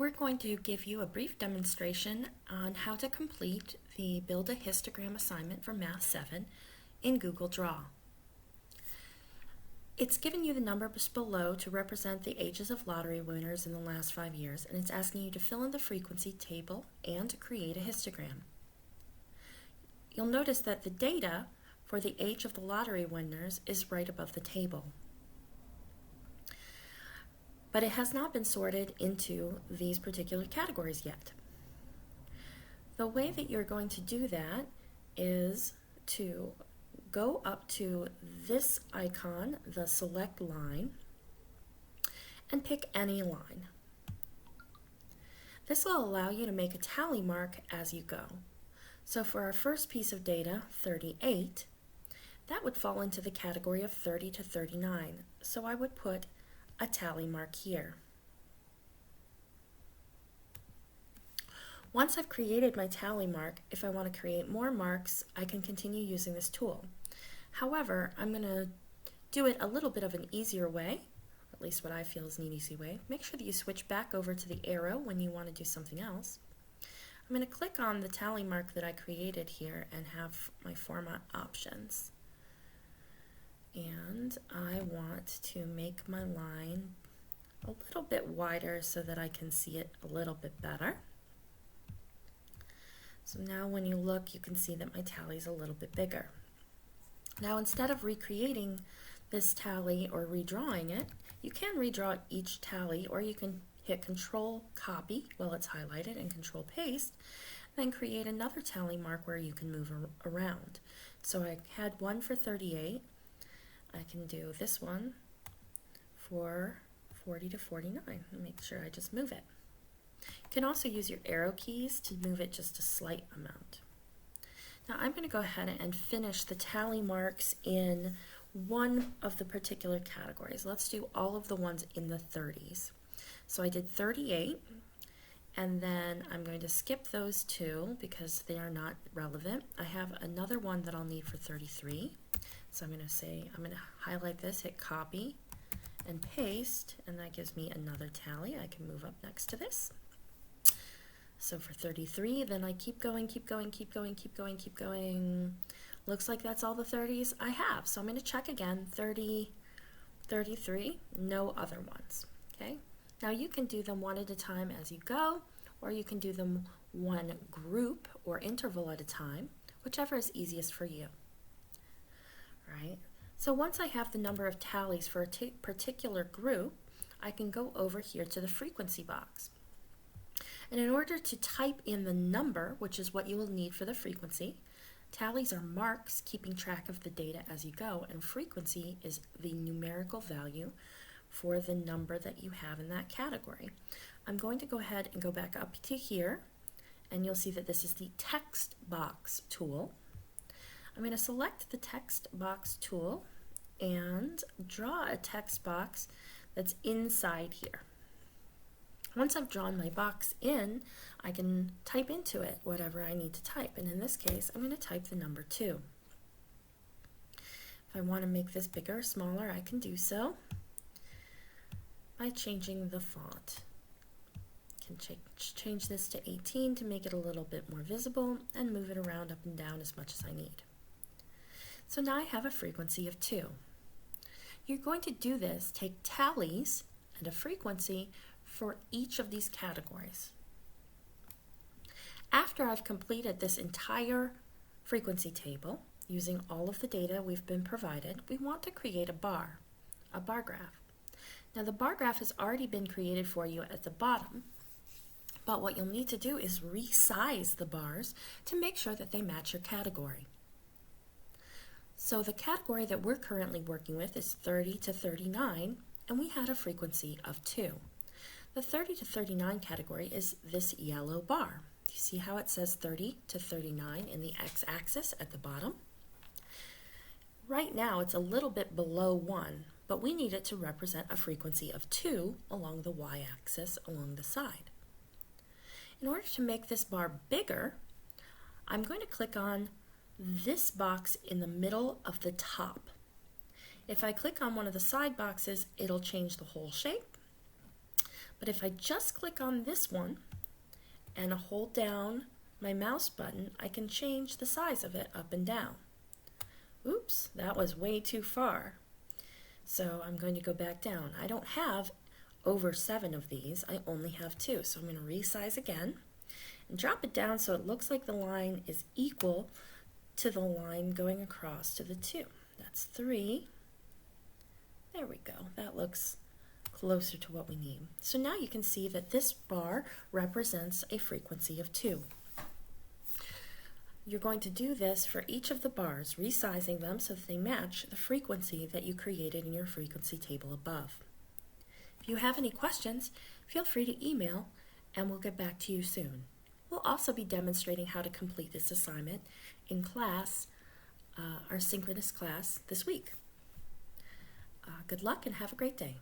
We're going to give you a brief demonstration on how to complete the Build a Histogram assignment for Math 7 in Google Draw. It's given you the numbers below to represent the ages of lottery winners in the last 5 years, and it's asking you to fill in the frequency table and to create a histogram. You'll notice that the data for the age of the lottery winners is right above the table. But it has not been sorted into these particular categories yet. The way that you're going to do that is to go up to this icon, the select line, and pick any line. This will allow you to make a tally mark as you go. So for our first piece of data, 38, that would fall into the category of 30 to 39. So I would put a tally mark here. Once I've created my tally mark, if I want to create more marks, I can continue using this tool. However, I'm going to do it a little bit of an easier way, or at least what I feel is an easy way. Make sure that you switch back over to the arrow when you want to do something else. I'm going to click on the tally mark that I created here and have my format options. And I want to make my line a little bit wider so that I can see it a little bit better. So now when you look, you can see that my tally is a little bit bigger. Now instead of recreating this tally or redrawing it, you can redraw each tally, or you can hit Control Copy while it's highlighted and Control Paste, then create another tally mark where you can move around. So I had one for 38. I can do this one for 40 to 49 and make sure I just move it. You can also use your arrow keys to move it just a slight amount. Now I'm going to go ahead and finish the tally marks in one of the particular categories. Let's do all of the ones in the 30s. So I did 38, and then I'm going to skip those two because they are not relevant. I have another one that I'll need for 33. So I'm going to highlight this, hit copy and paste, and that gives me another tally. I can move up next to this. So for 33, then I keep going. Looks like that's all the 30s I have. So I'm going to check again, 30, 33, no other ones. Okay. Now you can do them one at a time as you go, or you can do them one group or interval at a time, whichever is easiest for you. Right? So once I have the number of tallies for a particular group, I can go over here to the frequency box. And in order to type in the number, which is what you will need for the frequency, tallies are marks keeping track of the data as you go, and frequency is the numerical value for the number that you have in that category. I'm going to go ahead and go back up to here, and you'll see that this is the text box tool. I'm going to select the text box tool and draw a text box that's inside here. Once I've drawn my box in, I can type into it whatever I need to type, and in this case I'm going to type the number 2. If I want to make this bigger or smaller, I can do so by changing the font. I can change this to 18 to make it a little bit more visible and move it around up and down as much as I need. So now I have a frequency of 2. You're going to do this, take tallies and a frequency for each of these categories. After I've completed this entire frequency table, using all of the data we've been provided, we want to create a bar graph. Now the bar graph has already been created for you at the bottom, but what you'll need to do is resize the bars to make sure that they match your category. So the category that we're currently working with is 30 to 39, and we had a frequency of 2. The 30 to 39 category is this yellow bar. Do you see how it says 30 to 39 in the x-axis at the bottom? Right now it's a little bit below 1, but we need it to represent a frequency of 2 along the y-axis along the side. In order to make this bar bigger, I'm going to click on this box in the middle of the top. If I click on one of the side boxes, it'll change the whole shape. But if I just click on this one and hold down my mouse button, I can change the size of it up and down. Oops, that was way too far. So I'm going to go back down. I don't have over 7 of these, I only have 2. So I'm going to resize again and drop it down so it looks like the line is equal to the line going across to the 2. That's 3. There we go. That looks closer to what we need. So now you can see that this bar represents a frequency of 2. You're going to do this for each of the bars, resizing them so that they match the frequency that you created in your frequency table above. If you have any questions, feel free to email and we'll get back to you soon. We'll also be demonstrating how to complete this assignment in class, our synchronous class this week. Good luck and have a great day.